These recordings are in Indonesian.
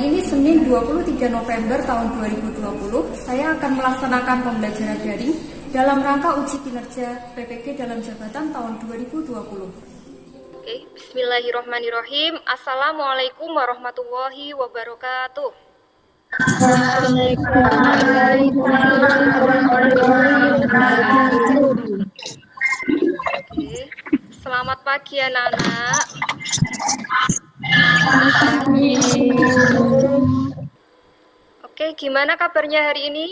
ini Senin 23 November tahun 2020, saya akan melaksanakan pembelajaran daring dalam rangka uji kinerja PPG dalam jabatan tahun 2020. Oke, bismillahirrahmanirrahim. Assalamualaikum warahmatullahi wabarakatuh. Oke, selamat pagi anak-anak. Oke, gimana kabarnya hari ini?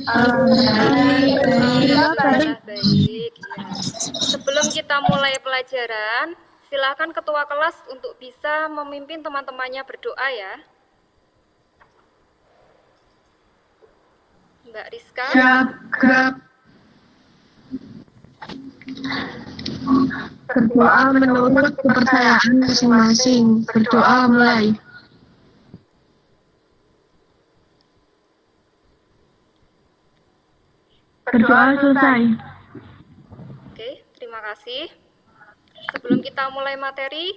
Alhamdulillah baik. Ya. Sebelum kita mulai pelajaran, silakan ketua kelas untuk bisa memimpin teman-temannya berdoa ya. Mbak Rizka. Berdoa menurut kepercayaan masing-masing. Berdoa mulai. Berdoa selesai. Oke, terima kasih. Sebelum kita mulai materi,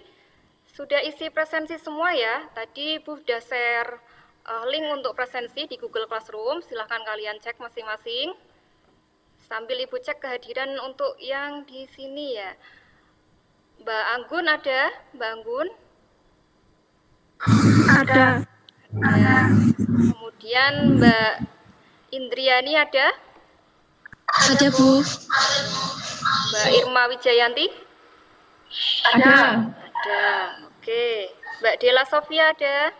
sudah isi presensi semua ya. Tadi Bu sudah share link untuk presensi di Google Classroom. Silahkan kalian cek masing-masing. Sambil Ibu cek kehadiran untuk yang di sini ya. Mbak Anggun ada? Mbak Anggun? Ada. Kemudian Mbak Indriani ada? Ada, Bu. Mbak Irma Wijayanti? Ada. Ada. Oke. Mbak Dela Sofia ada?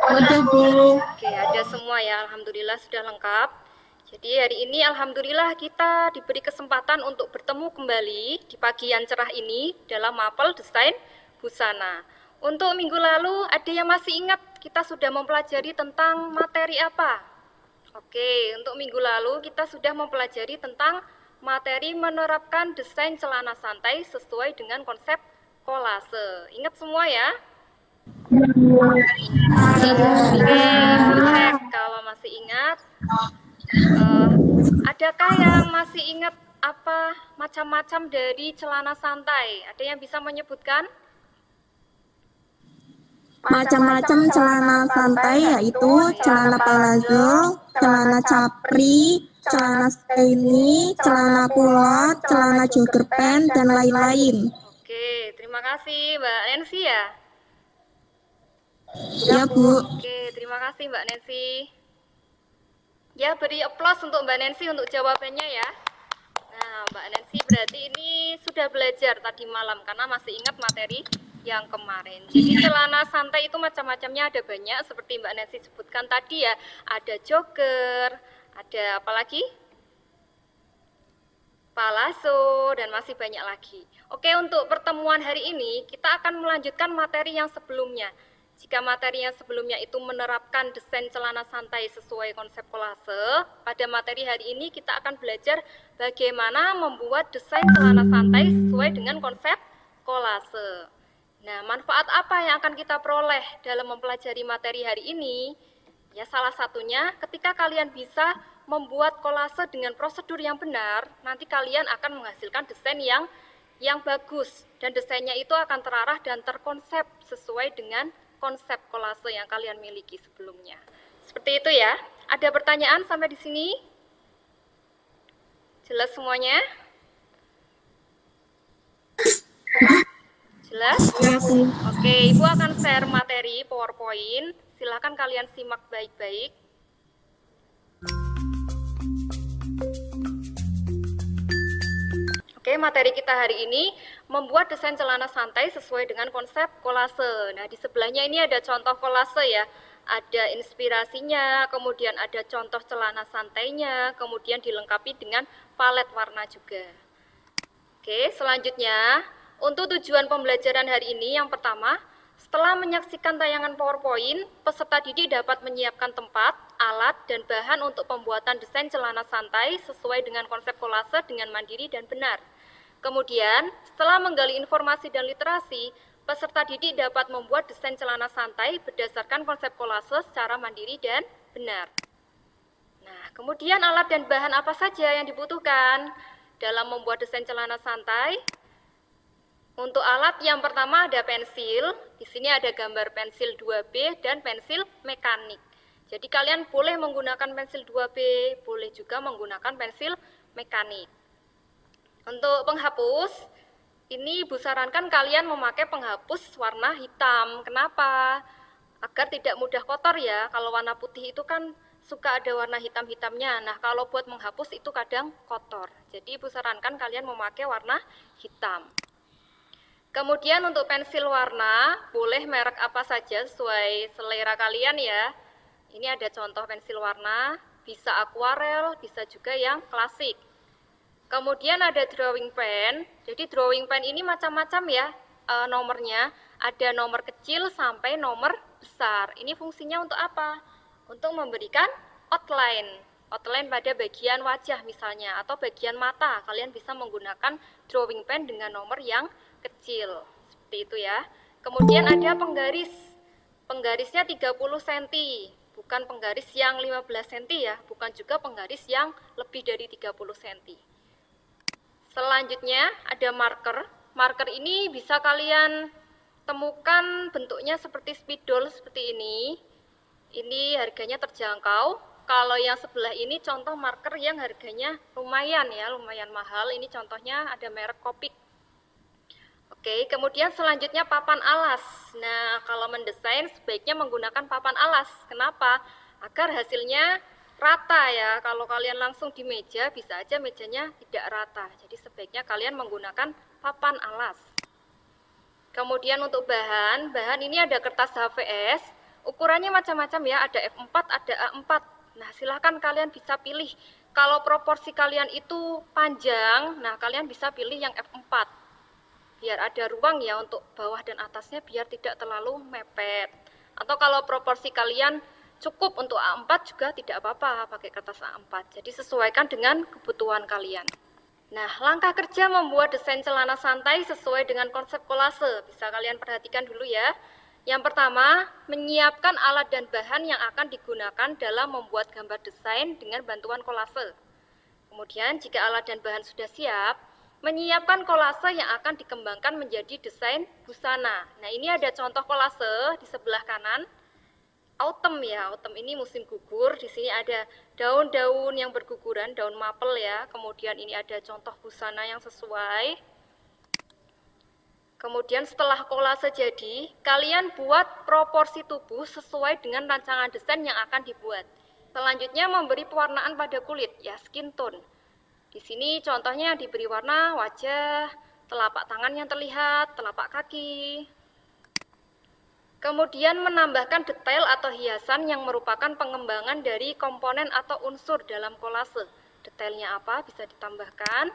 Ada, Bu. Oke, ada semua ya. Alhamdulillah sudah lengkap. Jadi hari ini alhamdulillah kita diberi kesempatan untuk bertemu kembali di pagi yang cerah ini dalam mapel desain busana. Untuk minggu lalu ada yang masih ingat kita sudah mempelajari tentang materi apa? Oke, untuk minggu lalu kita sudah mempelajari tentang materi menerapkan desain celana santai sesuai dengan konsep kolase. Ingat semua ya? Oke, cek kalau masih ingat. Adakah yang masih ingat apa macam-macam dari celana santai? Ada yang bisa menyebutkan? Macam-macam celana santai yaitu celana palazzo, celana capri, celana skinny, celana kulot, celana jogger pants, dan lain-lain. Oke, terima kasih Mbak Nancy ya. Ya, Bu. Oke, terima kasih Mbak Nancy. Ya, beri aplaus untuk Mbak Nancy untuk jawabannya ya. Nah, Mbak Nancy berarti ini sudah belajar tadi malam karena masih ingat materi yang kemarin. Jadi celana santai itu macam-macamnya ada banyak seperti Mbak Nancy sebutkan tadi ya. Ada jogger, ada apa lagi? Palazzo, dan masih banyak lagi. Oke, untuk pertemuan hari ini kita akan melanjutkan materi yang sebelumnya. Jika materi yang sebelumnya itu menerapkan desain celana santai sesuai konsep kolase, pada materi hari ini kita akan belajar bagaimana membuat desain celana santai sesuai dengan konsep kolase. Nah, manfaat apa yang akan kita peroleh dalam mempelajari materi hari ini? Ya, salah satunya ketika kalian bisa membuat kolase dengan prosedur yang benar, nanti kalian akan menghasilkan desain yang bagus, dan desainnya itu akan terarah dan terkonsep sesuai dengan konsep kolase yang kalian miliki sebelumnya. Seperti itu ya. Ada pertanyaan sampai di sini? Jelas semuanya? Jelas? Oke, Ibu akan share materi PowerPoint. Silakan kalian simak baik-baik. Oke, materi kita hari ini membuat desain celana santai sesuai dengan konsep kolase. Nah, di sebelahnya ini ada contoh kolase ya. Ada inspirasinya, kemudian ada contoh celana santainya, kemudian dilengkapi dengan palet warna juga. Oke, selanjutnya untuk tujuan pembelajaran hari ini yang pertama, setelah menyaksikan tayangan PowerPoint, peserta didik dapat menyiapkan tempat, alat, dan bahan untuk pembuatan desain celana santai sesuai dengan konsep kolase dengan mandiri dan benar. Kemudian, setelah menggali informasi dan literasi, peserta didik dapat membuat desain celana santai berdasarkan konsep kolase secara mandiri dan benar. Nah, kemudian alat dan bahan apa saja yang dibutuhkan dalam membuat desain celana santai? Untuk alat yang pertama ada pensil. Di sini ada gambar pensil 2B dan pensil mekanik. Jadi kalian boleh menggunakan pensil 2B, boleh juga menggunakan pensil mekanik. Untuk penghapus, ini Ibu sarankan kalian memakai penghapus warna hitam. Kenapa? Agar tidak mudah kotor ya. Kalau warna putih itu kan suka ada warna hitam-hitamnya. Nah, kalau buat menghapus itu kadang kotor. Jadi Ibu sarankan kalian memakai warna hitam. Kemudian untuk pensil warna, boleh merek apa saja sesuai selera kalian ya. Ini ada contoh pensil warna, bisa akuarel, bisa juga yang klasik. Kemudian ada drawing pen. Jadi drawing pen ini macam-macam ya nomornya. Ada nomor kecil sampai nomor besar. Ini fungsinya untuk apa? Untuk memberikan outline. Outline pada bagian wajah misalnya, atau bagian mata. Kalian bisa menggunakan drawing pen dengan nomor yang kecil, seperti itu ya. Kemudian ada penggaris. Penggarisnya 30 cm, bukan penggaris yang 15 cm ya, bukan juga penggaris yang lebih dari 30 cm. Selanjutnya ada marker. Marker ini bisa kalian temukan bentuknya seperti spidol seperti ini. Ini harganya terjangkau. Kalau yang sebelah ini contoh marker yang harganya lumayan ya, lumayan mahal. Ini contohnya ada merek Copic. Oke, kemudian selanjutnya papan alas. Nah, kalau mendesain sebaiknya menggunakan papan alas. Kenapa? Agar hasilnya rata ya. Kalau kalian langsung di meja, bisa aja mejanya tidak rata. Jadi sebaiknya kalian menggunakan papan alas. Kemudian untuk bahan ini ada kertas HVS. Ukurannya macam-macam ya, ada F4, ada A4. Nah, silahkan kalian bisa pilih. Kalau proporsi kalian itu panjang, nah kalian bisa pilih yang F4. Biar ada ruang ya untuk bawah dan atasnya, biar tidak terlalu mepet. Atau kalau proporsi kalian cukup untuk A4 juga tidak apa-apa pakai kertas A4. Jadi sesuaikan dengan kebutuhan kalian. Nah, langkah kerja membuat desain celana santai sesuai dengan konsep kolase. Bisa kalian perhatikan dulu ya. Yang pertama, menyiapkan alat dan bahan yang akan digunakan dalam membuat gambar desain dengan bantuan kolase. Kemudian, jika alat dan bahan sudah siap, menyiapkan kolase yang akan dikembangkan menjadi desain busana. Nah, ini ada contoh kolase di sebelah kanan. Autumn ya, autumn ini musim gugur. Di sini ada daun-daun yang berguguran, daun mapel ya. Kemudian ini ada contoh busana yang sesuai. Kemudian setelah kolase jadi, kalian buat proporsi tubuh sesuai dengan rancangan desain yang akan dibuat. Selanjutnya memberi pewarnaan pada kulit ya, skin tone. Di sini contohnya diberi warna wajah, telapak tangan yang terlihat, telapak kaki. Kemudian menambahkan detail atau hiasan yang merupakan pengembangan dari komponen atau unsur dalam kolase. Detailnya apa bisa ditambahkan.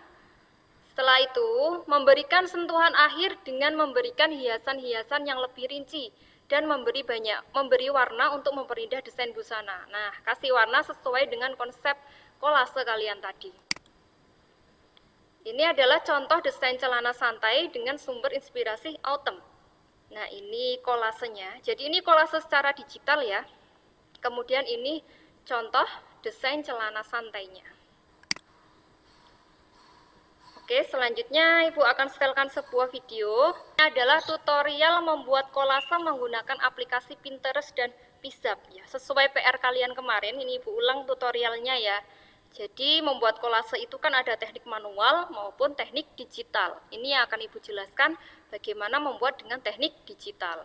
Setelah itu, memberikan sentuhan akhir dengan memberikan hiasan-hiasan yang lebih rinci dan memberi warna untuk memperindah desain busana. Nah, kasih warna sesuai dengan konsep kolase kalian tadi. Ini adalah contoh desain celana santai dengan sumber inspirasi autumn. Nah, ini kolasenya. Jadi ini kolase secara digital ya. Kemudian ini contoh desain celana santainya. Oke, selanjutnya Ibu akan setelkan sebuah video. Ini adalah tutorial membuat kolase menggunakan aplikasi Pinterest dan Pixab ya. Sesuai PR kalian kemarin, ini Ibu ulang tutorialnya ya. Jadi membuat kolase itu kan ada teknik manual maupun teknik digital. Ini yang akan Ibu jelaskan bagaimana membuat dengan teknik digital.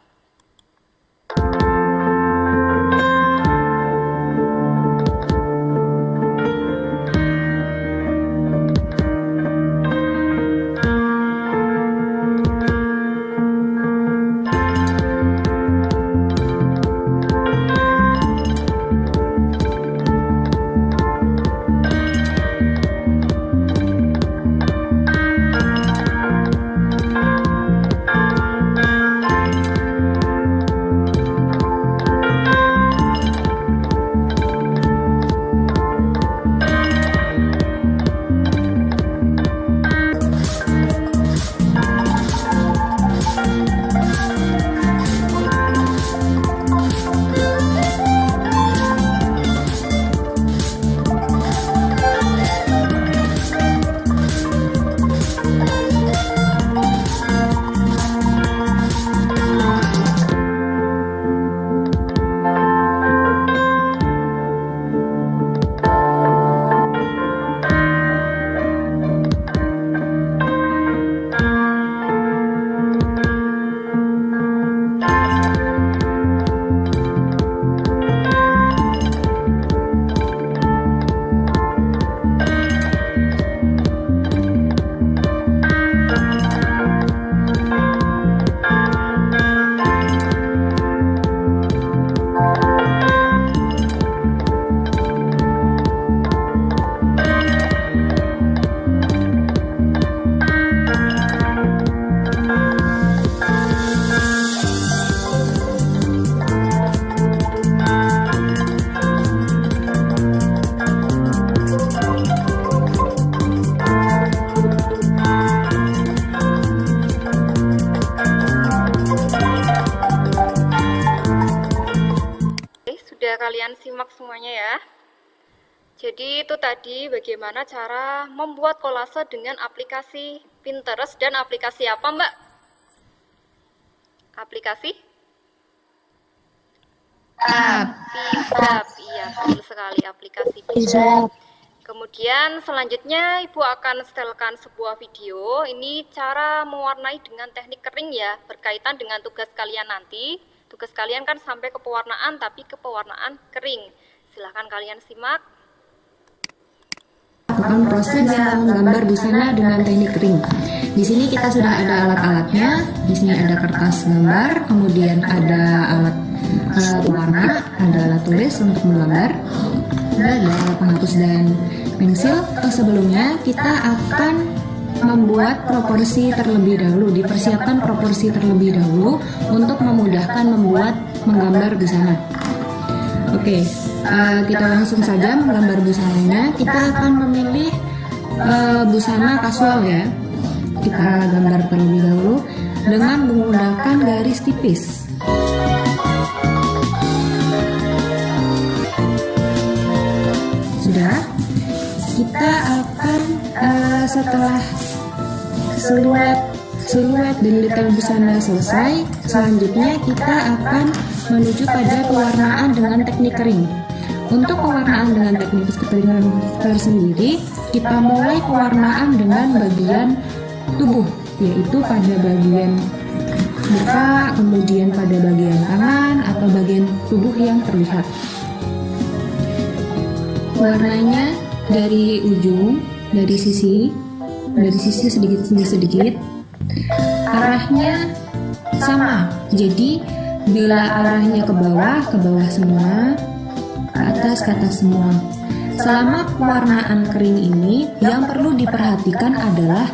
sudah kalian simak semuanya ya. Jadi itu tadi bagaimana cara membuat kolase dengan aplikasi Pinterest dan aplikasi apa Mbak? Aplikasi? Pizap, iya betul sekali, aplikasi Pizap. Kemudian selanjutnya Ibu akan setelkan sebuah video. Ini cara mewarnai dengan teknik kering ya, berkaitan dengan tugas kalian nanti. Tugas kalian kan sampai ke pewarnaan, tapi ke pewarnaan kering. Silahkan kalian simak. Lakukan proses menggambar busana dengan teknik kering. Di sini kita sudah ada alat-alatnya. Di sini ada kertas gambar, kemudian ada alat pewarna, ada alat tulis untuk menggambar, ada penghapus dan pensil. Sebelumnya kita akan membuat proporsi terlebih dahulu, dipersiapkan proporsi terlebih dahulu untuk memudahkan menggambar busana. Oke, kita langsung saja menggambar busananya. Kita akan memilih busana kasual ya. Kita gambar terlebih dahulu dengan menggunakan garis tipis. Sudah, kita akan setelah siluet dan detail busana selesai, selanjutnya kita akan menuju pada pewarnaan dengan teknik kering. Untuk pewarnaan dengan teknik kering tersendiri, kita mulai pewarnaan dengan bagian tubuh, yaitu pada bagian muka, kemudian pada bagian tangan atau bagian tubuh yang terlihat. Warnanya dari ujung, dari sisi sedikit demi sedikit. Arahnya sama. Jadi bila arahnya ke bawah semua, ke atas semua. Selama pewarnaan kering ini, yang perlu diperhatikan adalah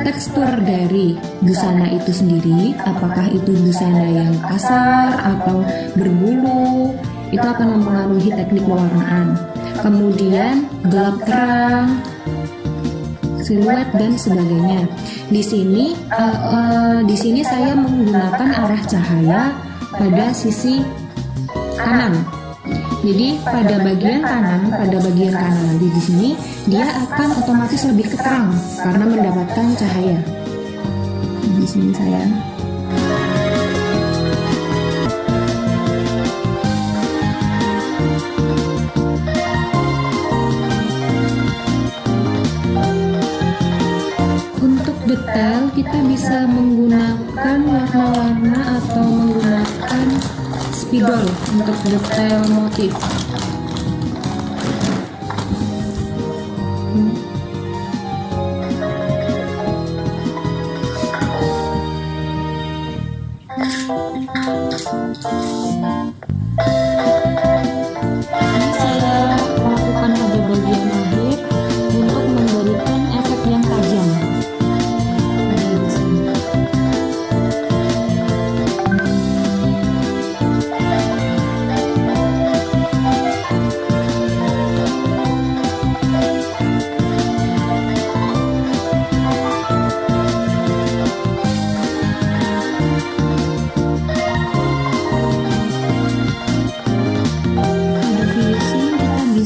tekstur dari busana itu sendiri. Apakah itu busana yang kasar atau berbulu, itu akan mempengaruhi teknik pewarnaan. Kemudian gelap terang, siluet dan sebagainya. Di sini saya menggunakan arah cahaya pada sisi kanan. Jadi pada bagian kanan nanti di sini dia akan otomatis lebih terang karena mendapatkan cahaya. Di sini saya detail, kita bisa menggunakan warna-warna atau menggunakan spidol untuk detail motif. Ini saya lakukan pada bagian akhir untuk memberikan efek yang tajam.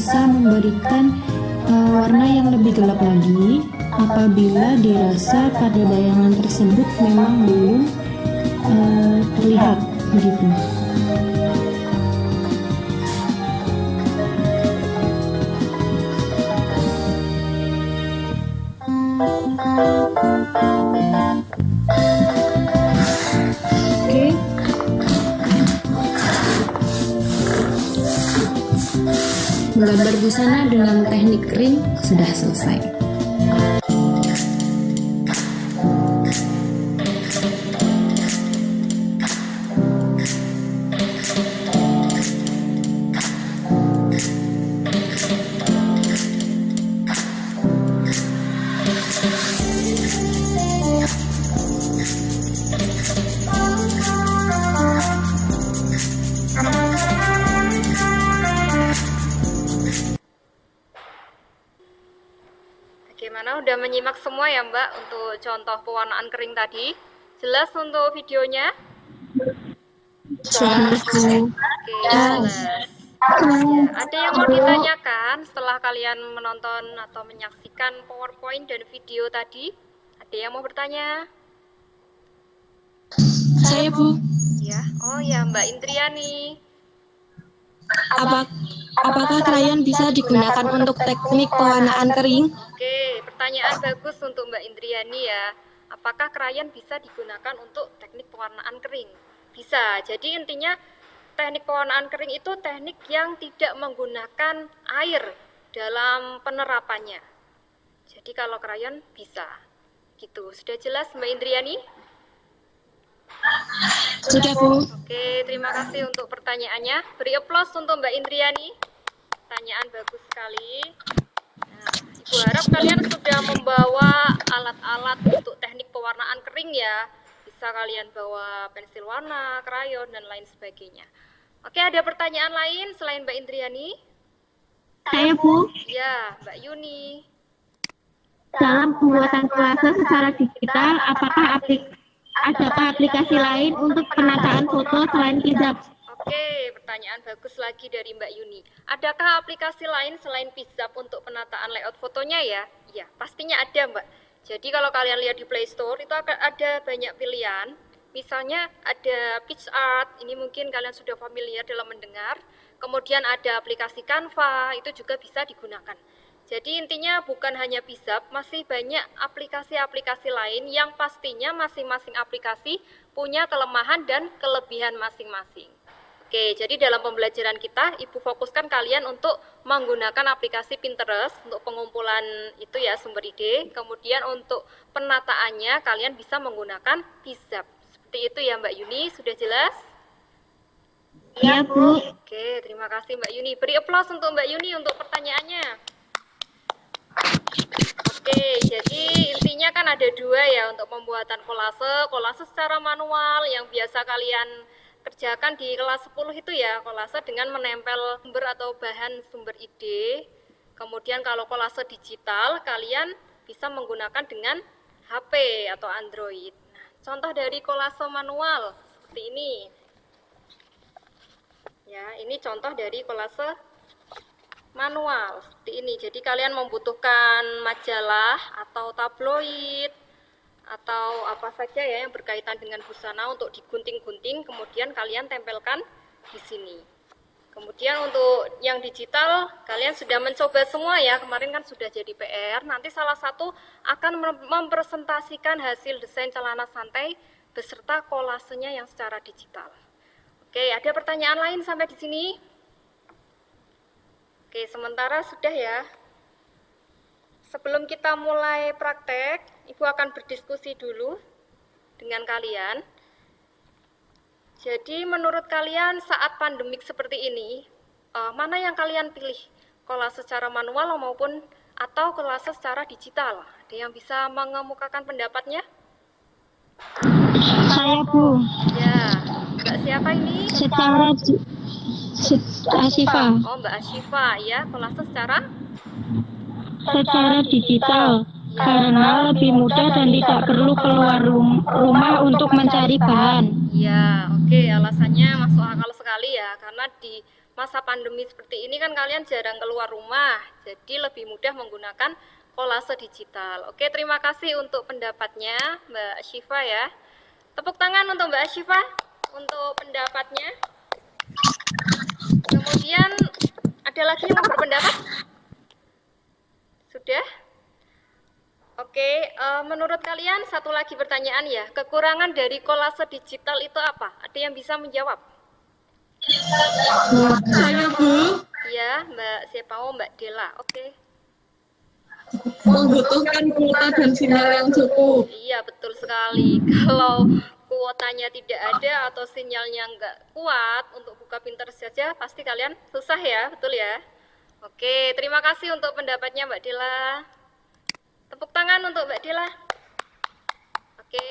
Memberikan warna yang lebih gelap lagi apabila dirasa pada bayangan tersebut memang belum terlihat begitu. Oke. Menggambar busana dengan teknik kering sudah selesai. Bagaimana, udah menyimak semua ya Mbak untuk contoh pewarnaan kering tadi? Jelas untuk videonya? Jelas. Oke, jelas. Ya, ada yang mau ditanyakan setelah kalian menonton atau menyaksikan PowerPoint dan video tadi? Ada yang mau bertanya? Saya Bu, Ya, oh ya Mbak Indriani. apakah krayon bisa digunakan untuk teknik pewarnaan kering? Oke, pertanyaan bagus untuk Mbak Indriani ya. Apakah krayon bisa digunakan untuk teknik pewarnaan kering? Bisa. Jadi intinya teknik pewarnaan kering itu teknik yang tidak menggunakan air dalam penerapannya. Jadi kalau krayon bisa. Gitu. Sudah jelas Mbak Indriani? Sudah Bu. Oke, terima kasih untuk pertanyaannya. Beri aplaus untuk Mbak Indriani. Pertanyaan bagus sekali. Nah, Ibu harap kalian sudah membawa alat-alat untuk teknik pewarnaan kering ya. Bisa kalian bawa pensil warna, krayon, dan lain sebagainya. Oke, ada pertanyaan lain selain Mbak Indriani? Saya Bu, Ya, Mbak Yuni. dalam pembuatan kolase secara digital, adakah aplikasi lain untuk penataan foto selain Pixab? Oke, pertanyaan bagus lagi dari Mbak Yuni. Adakah aplikasi lain selain Pixab untuk penataan layout fotonya ya? Iya, pastinya ada Mbak. Jadi kalau kalian lihat di Play Store itu akan ada banyak pilihan. Misalnya ada PixArt, ini mungkin kalian sudah familiar dalam mendengar. Kemudian ada aplikasi Canva, itu juga bisa digunakan. Jadi intinya bukan hanya Pixab, masih banyak aplikasi-aplikasi lain yang pastinya masing-masing aplikasi punya kelemahan dan kelebihan masing-masing. Oke, jadi dalam pembelajaran kita, Ibu fokuskan kalian untuk menggunakan aplikasi Pinterest untuk pengumpulan itu ya sumber ide. Kemudian untuk penataannya kalian bisa menggunakan Pixab. Seperti itu ya Mbak Yuni, sudah jelas? Iya Bu. Oke, terima kasih Mbak Yuni. Beri aplaus untuk Mbak Yuni untuk pertanyaannya. Oke, jadi intinya kan ada dua ya untuk pembuatan kolase. Kolase secara manual yang biasa kalian kerjakan di kelas 10 itu ya, kolase dengan menempel sumber atau bahan sumber ide. Kemudian kalau kolase digital, kalian bisa menggunakan dengan HP atau Android. Nah, contoh dari kolase manual seperti ini. Ya, ini contoh dari kolase manual seperti ini. Jadi kalian membutuhkan majalah atau tabloid atau apa saja ya yang berkaitan dengan busana untuk digunting-gunting, kemudian kalian tempelkan di sini. Kemudian untuk yang digital kalian sudah mencoba semua ya, kemarin kan sudah jadi PR. Nanti salah satu akan mempresentasikan hasil desain celana santai beserta kolasenya yang secara digital. Oke, ada pertanyaan lain sampai di sini? Oke, sementara sudah ya. Sebelum kita mulai praktek, Ibu akan berdiskusi dulu dengan kalian. Jadi menurut kalian saat pandemik seperti ini, mana yang kalian pilih? Kolase secara manual maupun atau kolase secara digital? Ada yang bisa mengemukakan pendapatnya? Saya Bu. Ya, Mbak siapa ini? Secara Asifa. Oh, Mbak Asyifa ya, kolase Secara digital karena lebih mudah dan tidak perlu keluar rumah untuk mencari bahan. ya, oke, alasannya masuk akal sekali ya, karena di masa pandemi seperti ini kan kalian jarang keluar rumah, jadi lebih mudah menggunakan kolase digital. Oke, terima kasih untuk pendapatnya Mbak Asyifa ya. Tepuk tangan untuk Mbak Asyifa untuk pendapatnya. Kemudian ada lagi yang mau berpendapat? Sudah? Oke, menurut kalian satu lagi pertanyaan ya, kekurangan dari kolase digital itu apa? Ada yang bisa menjawab? Saya Bu, Ya, Mbak siapa? Oh, Mbak Dela. Oke. membutuhkan kuota dan sinyal yang cukup. Iya, betul sekali. Kalau kuotanya tidak ada atau sinyalnya nggak kuat untuk buka Pinterest saja, pasti kalian susah ya, betul ya? Oke, terima kasih untuk pendapatnya Mbak Dela. Tepuk tangan untuk Mbak Dela. Oke,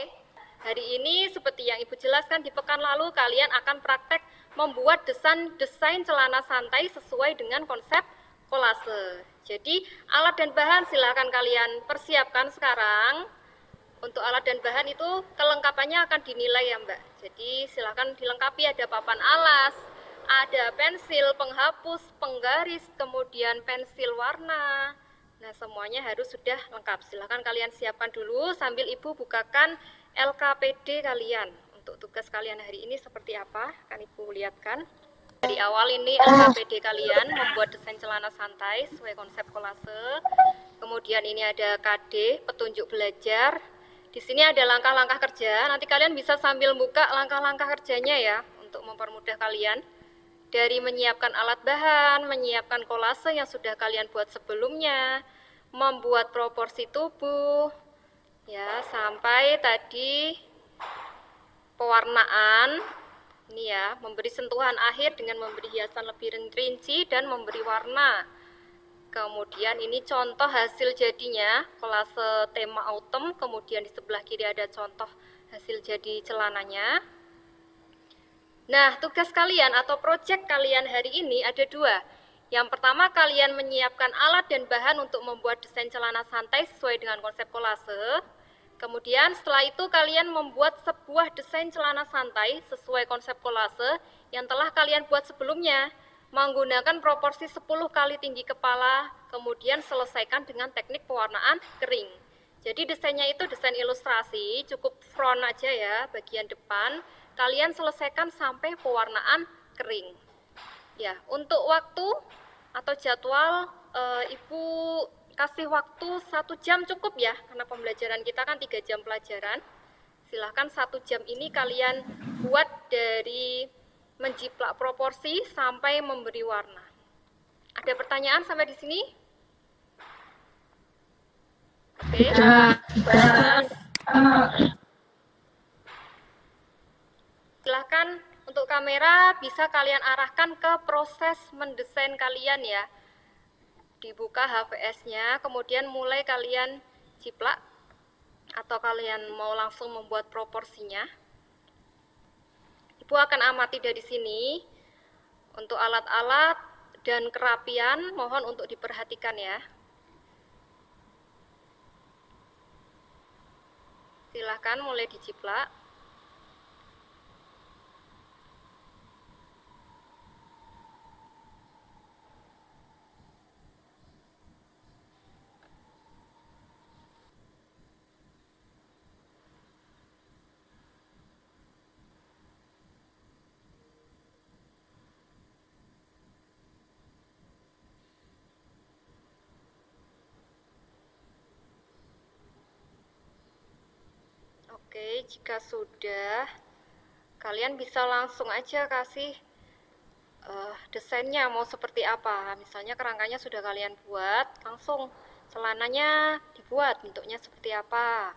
hari ini seperti yang Ibu jelaskan di pekan lalu, kalian akan praktek membuat desain celana santai sesuai dengan konsep kolase. Jadi, alat dan bahan silakan kalian persiapkan sekarang. Untuk alat dan bahan itu kelengkapannya akan dinilai ya Mbak. Jadi, silakan dilengkapi, ada papan alas, Ada pensil, penghapus, penggaris, kemudian pensil warna. Nah, semuanya harus sudah lengkap. Silahkan kalian siapkan dulu sambil Ibu bukakan LKPD kalian. Untuk tugas kalian hari ini seperti apa? Kan Ibu lihatkan. Dari awal ini LKPD kalian membuat desain celana santai sesuai konsep kolase. Kemudian ini ada KD, petunjuk belajar. Di sini ada langkah-langkah kerja. Nanti kalian bisa sambil buka langkah-langkah kerjanya ya, untuk mempermudah kalian. Dari menyiapkan alat bahan, menyiapkan kolase yang sudah kalian buat sebelumnya, membuat proporsi tubuh, ya, sampai tadi pewarnaan, ini ya, memberi sentuhan akhir dengan memberi hiasan lebih rinci dan memberi warna. Kemudian ini contoh hasil jadinya, kolase tema autumn, kemudian di sebelah kiri ada contoh hasil jadi celananya. Nah, tugas kalian atau proyek kalian hari ini ada dua. Yang pertama, kalian menyiapkan alat dan bahan untuk membuat desain celana santai sesuai dengan konsep kolase. Kemudian setelah itu kalian membuat sebuah desain celana santai sesuai konsep kolase yang telah kalian buat sebelumnya, menggunakan proporsi 10 kali tinggi kepala, kemudian selesaikan dengan teknik pewarnaan kering. Jadi desainnya itu desain ilustrasi, cukup front aja ya, bagian depan. Kalian selesaikan sampai pewarnaan kering. Ya, untuk waktu atau jadwal, Ibu kasih waktu 1 jam cukup ya, karena pembelajaran kita kan 3 jam pelajaran. Silahkan 1 jam ini kalian buat dari menjiplak proporsi sampai memberi warna. Ada pertanyaan sampai di sini? Oke. Silahkan untuk kamera bisa kalian arahkan ke proses mendesain kalian ya. Dibuka HVS-nya, kemudian mulai kalian jiplak atau kalian mau langsung membuat proporsinya. Ibu akan amati dari sini. Untuk alat-alat dan kerapian mohon untuk diperhatikan ya. Silahkan mulai dijiplak. Oke, jika sudah, kalian bisa langsung aja kasih desainnya mau seperti apa. Misalnya kerangkanya sudah kalian buat, langsung celananya dibuat bentuknya seperti apa.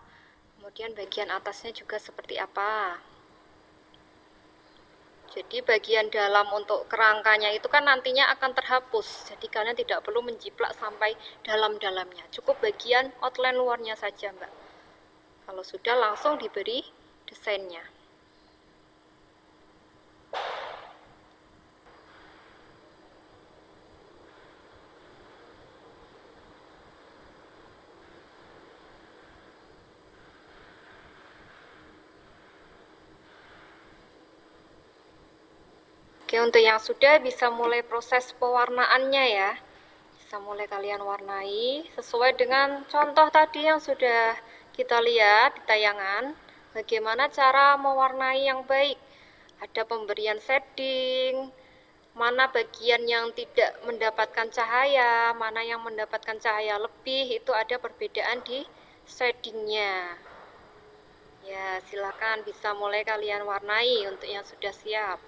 Kemudian bagian atasnya juga seperti apa. Jadi bagian dalam untuk kerangkanya itu kan nantinya akan terhapus. Jadi kalian tidak perlu menjiplak sampai dalam-dalamnya. Cukup bagian outline luarnya saja, Mbak. Kalau sudah langsung diberi desainnya. Oke, untuk yang sudah bisa mulai proses pewarnaannya ya. Bisa mulai kalian warnai sesuai dengan contoh tadi yang sudah kita lihat di tayangan, bagaimana cara mewarnai yang baik. Ada pemberian shading, mana bagian yang tidak mendapatkan cahaya, mana yang mendapatkan cahaya lebih, itu ada perbedaan di shadingnya. Ya, silakan bisa mulai kalian warnai untuk yang sudah siap.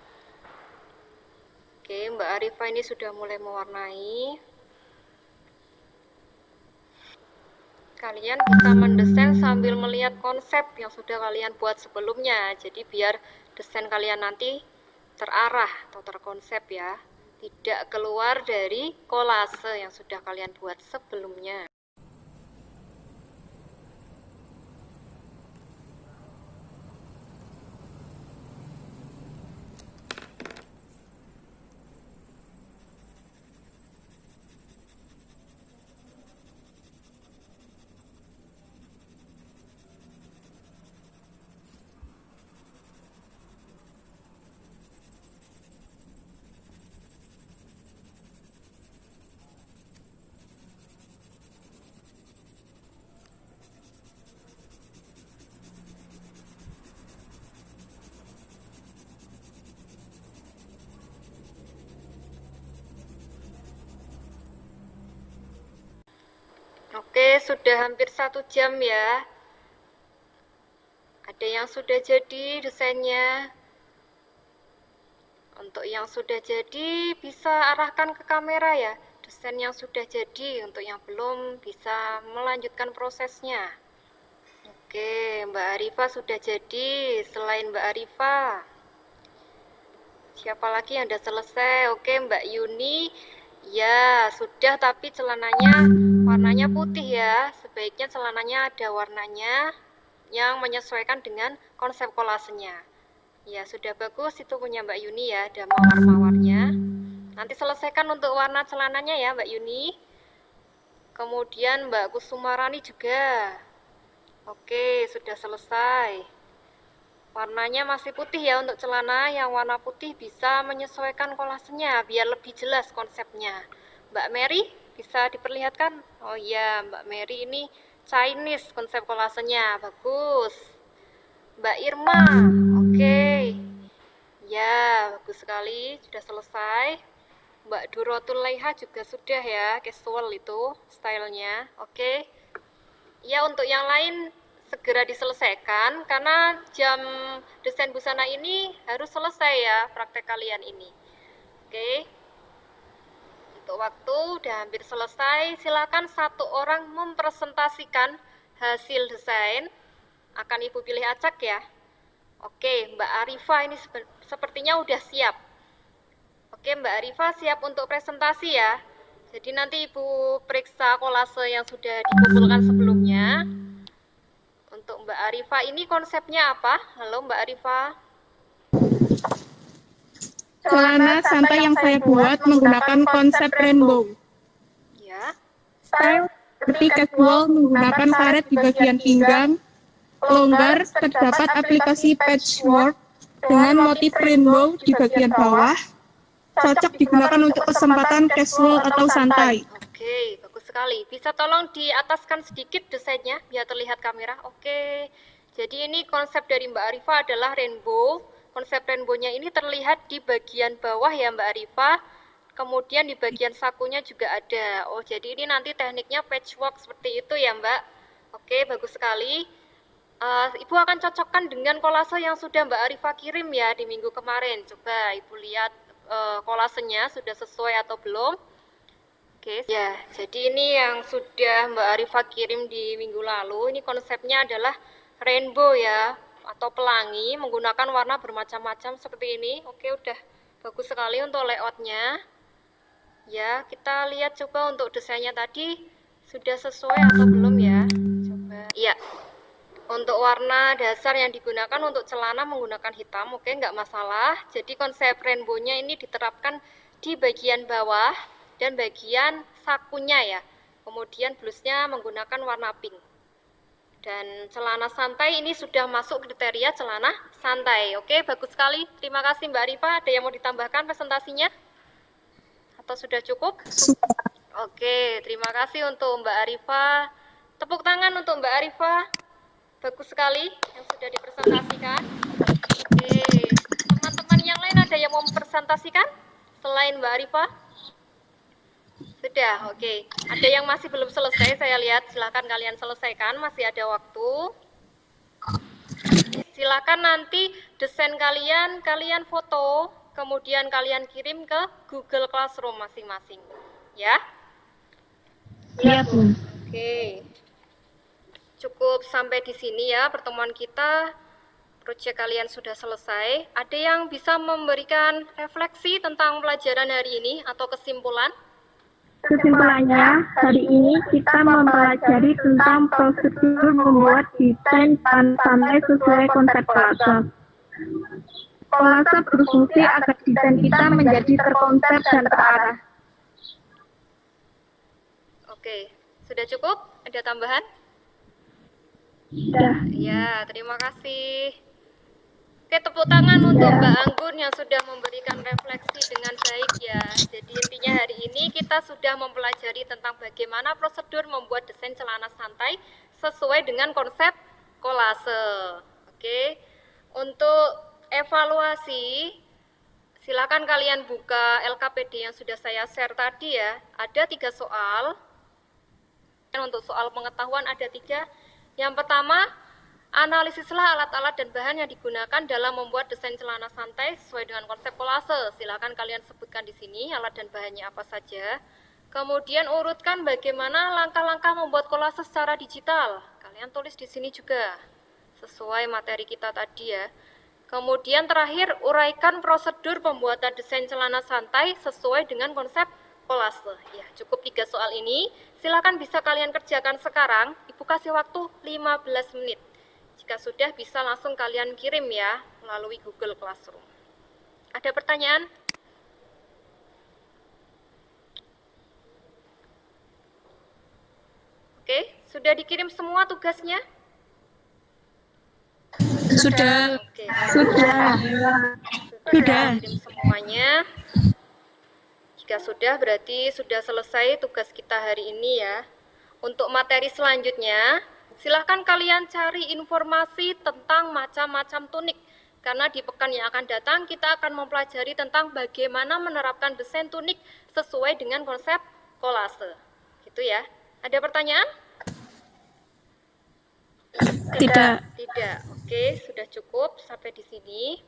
Oke, Mbak Arifah ini sudah mulai mewarnai. Kalian bisa mendesain sambil melihat konsep yang sudah kalian buat sebelumnya. Jadi biar desain kalian nanti terarah atau terkonsep ya. Tidak keluar dari kolase yang sudah kalian buat sebelumnya. Oke, sudah hampir 1 jam ya. Ada yang sudah jadi desainnya. Untuk yang sudah jadi bisa arahkan ke kamera ya. Desain yang sudah jadi, untuk yang belum bisa melanjutkan prosesnya. Oke, Mbak Arifa sudah jadi. Selain Mbak Arifa, siapa lagi yang sudah selesai? Oke, Mbak Yuni. Ya, sudah, tapi celananya warnanya putih ya. Sebaiknya celananya ada warnanya yang menyesuaikan dengan konsep kolasenya. Ya, sudah bagus, itu punya Mbak Yuni ya, ada mawar-mawarnya. Nanti selesaikan untuk warna celananya ya, Mbak Yuni. Kemudian Mbak Kusumarani juga. Oke, sudah selesai. Warnanya masih putih ya untuk celana. Yang warna putih bisa menyesuaikan kolasenya biar lebih jelas konsepnya. Mbak Mary bisa diperlihatkan? Oh iya, Mbak Mary ini Chinese konsep kolasenya. Bagus. Mbak Irma, oke. Ya, bagus sekali. Sudah selesai. Mbak Durotul Leha juga sudah ya, casual itu stylenya. Oke. Ya, untuk yang lain segera diselesaikan karena jam desain busana ini harus selesai ya praktek kalian ini. Oke. Untuk waktu udah hampir selesai, silakan satu orang mempresentasikan hasil desain. Akan Ibu pilih acak ya. Oke, Mbak Arifa ini sepertinya udah siap. Oke, Mbak Arifa siap untuk presentasi ya. Jadi nanti Ibu periksa kolase yang sudah dikumpulkan sebelumnya. Untuk Mbak Arifa ini konsepnya apa? Halo Mbak Arifa. Celana santai yang saya buat menggunakan konsep rainbow. Ya. Style seperti casual menggunakan karet di bagian pinggang. Longgar terdapat aplikasi patchwork dengan motif rainbow di bagian bawah. Cocok digunakan untuk kesempatan casual atau santai. Oke, bagus sekali. Bisa tolong diataskan sedikit desainnya biar terlihat kamera. Oke. Jadi ini konsep dari Mbak Arifa adalah rainbow. Konsep rainbow-nya ini terlihat di bagian bawah ya Mbak Arifa. Kemudian di bagian sakunya juga ada. Oh, jadi ini nanti tekniknya patchwork seperti itu ya Mbak. Oke, bagus sekali. Ibu akan cocokkan dengan kolase yang sudah Mbak Arifa kirim ya di minggu kemarin. Coba Ibu lihat kolasenya sudah sesuai atau belum. Oke, ya, jadi ini yang sudah Mbak Arifa kirim di minggu lalu. Ini konsepnya adalah rainbow ya, atau pelangi menggunakan warna bermacam-macam seperti ini. Oke, udah bagus sekali untuk layoutnya. Ya, kita lihat coba untuk desainnya tadi sudah sesuai atau belum ya. Coba. Iya. Untuk warna dasar yang digunakan untuk celana menggunakan hitam, oke, nggak masalah. Jadi konsep rainbow-nya ini diterapkan di bagian bawah dan bagian sakunya ya. Kemudian blusnya menggunakan warna pink. Dan celana santai ini sudah masuk kriteria celana santai. Oke, bagus sekali. Terima kasih Mbak Arifa. Ada yang mau ditambahkan presentasinya? Atau sudah cukup? Oke, terima kasih untuk Mbak Arifa. Tepuk tangan untuk Mbak Arifa. Bagus sekali yang sudah dipresentasikan. Oke, teman-teman yang lain ada yang mau mempresentasikan selain Mbak Arifa? Sudah, oke. Ada yang masih belum selesai, saya lihat. Silakan kalian selesaikan, masih ada waktu. Silakan nanti desain kalian foto, kemudian kalian kirim ke Google Classroom masing-masing. Ya? Iya, Bu. Oke. Cukup sampai di sini ya pertemuan kita. Proyek kalian sudah selesai. Ada yang bisa memberikan refleksi tentang pelajaran hari ini atau kesimpulan? Kesimpulannya, hari ini kita mempelajari tentang prosedur membuat desain santai sesuai konsep kolase. Kolase berfungsi agar desain kita menjadi terkonsep dan terarah. Oke, sudah cukup? Ada tambahan? Sudah. Ya, terima kasih. Oke, tepuk tangan untuk Mbak Anggun yang sudah memberikan refleksi dengan baik ya. Jadi intinya hari ini kita sudah mempelajari tentang bagaimana prosedur membuat desain celana santai sesuai dengan konsep kolase. Oke, untuk evaluasi, silakan kalian buka LKPD yang sudah saya share tadi ya. Ada 3 soal. Untuk soal pengetahuan ada 3. Yang pertama, analisislah alat-alat dan bahan yang digunakan dalam membuat desain celana santai sesuai dengan konsep kolase. Silakan kalian sebutkan di sini alat dan bahannya apa saja. Kemudian urutkan bagaimana langkah-langkah membuat kolase secara digital. Kalian tulis di sini juga sesuai materi kita tadi ya. Kemudian terakhir, uraikan prosedur pembuatan desain celana santai sesuai dengan konsep kolase. Ya, cukup 3 soal ini. Silakan bisa kalian kerjakan sekarang. Ibu kasih waktu 15 menit. Jika sudah, bisa langsung kalian kirim ya melalui Google Classroom. Ada pertanyaan? Oke, sudah dikirim semua tugasnya? Sudah. Oke, Sudah. kirim semuanya. Jika sudah, berarti sudah selesai tugas kita hari ini ya. Untuk materi selanjutnya, silahkan kalian cari informasi tentang macam-macam tunik. Karena di pekan yang akan datang, kita akan mempelajari tentang bagaimana menerapkan desain tunik sesuai dengan konsep kolase. Gitu ya. Ada pertanyaan? Tidak. Tidak. Oke, sudah cukup sampai di sini.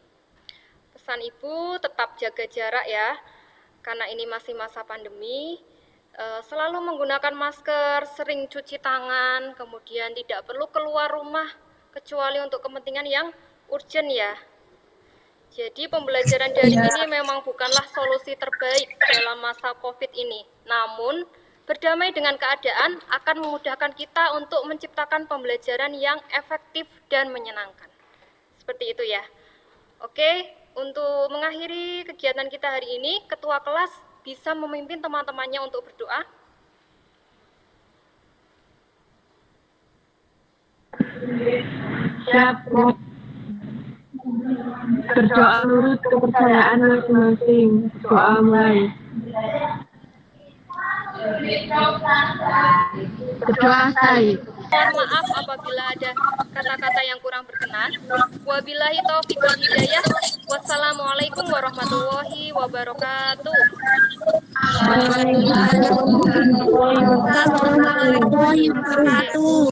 Pesan Ibu tetap jaga jarak ya. Karena ini masih masa pandemi, selalu menggunakan masker, sering cuci tangan, kemudian tidak perlu keluar rumah kecuali untuk kepentingan yang urgent ya. Jadi pembelajaran daring ini memang bukanlah solusi terbaik dalam masa COVID ini. Namun, berdamai dengan keadaan akan memudahkan kita untuk menciptakan pembelajaran yang efektif dan menyenangkan. Seperti itu ya. Oke. Untuk mengakhiri kegiatan kita hari ini, ketua kelas bisa memimpin teman-temannya untuk berdoa. Siap, Bu. Berdoa menurut kepercayaan masing-masing. Doa mulai. Berdoa saya. Mohon maaf apabila ada kata-kata yang kurang berkenan. Wabillahi taufiq wal hidayah. Wassalamualaikum warahmatullahi wabarakatuh. Waalaikumsalam warahmatullahi wabarakatuh.